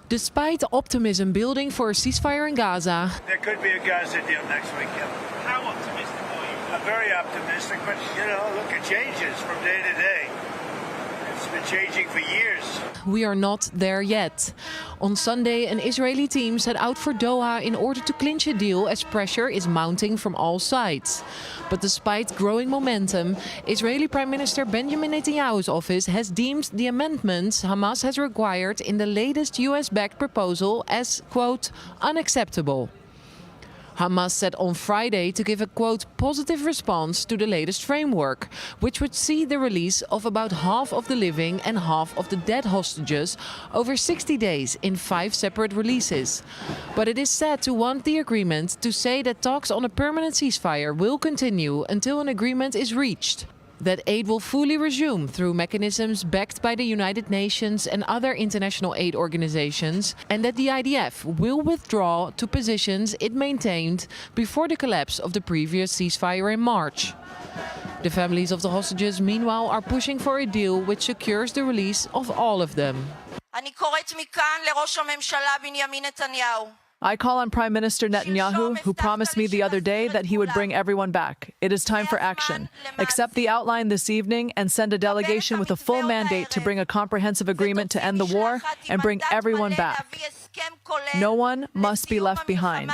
Despite optimism building for a ceasefire in Gaza, There could be a Gaza deal next weekend. How optimistic are you? I'm very optimistic, but, look, it changes from day to day. It's been changing for years. we are not there yet. On Sunday, an Israeli team set out for Doha in order to clinch a deal as pressure is mounting from all sides. But despite growing momentum, Israeli Prime Minister Benjamin Netanyahu's office has deemed the amendments Hamas has required in the latest US-backed proposal as, quote, unacceptable. Hamas said on Friday to give a, quote, positive response to the latest framework, which would see the release of about half of the living and half of the dead hostages over 60 days in 5 separate releases. But it is said to want the agreement to say that talks on a permanent ceasefire will continue until an agreement is reached. That aid will fully resume through mechanisms backed by the United Nations and other international aid organizations, and that the IDF will withdraw to positions it maintained before the collapse of the previous ceasefire in March. The families of the hostages, meanwhile, are pushing for a deal which secures the release of all of them. אני קוראת מכאן לראש הממשלה בנימין נתניהו. I call on Prime Minister Netanyahu, who promised me the other day that he would bring everyone back. It is time for action. Accept the outline this evening and send a delegation with a full mandate to bring a comprehensive agreement to end the war and bring everyone back. No one must be left behind.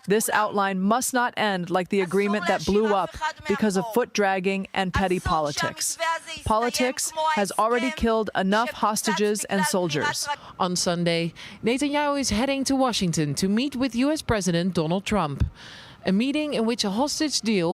This outline must not end like the agreement that blew up because of foot-dragging and petty politics. Politics has already killed enough hostages and soldiers. On Sunday, Netanyahu is heading to Washington to meet with US President Donald Trump. A meeting in which a hostage deal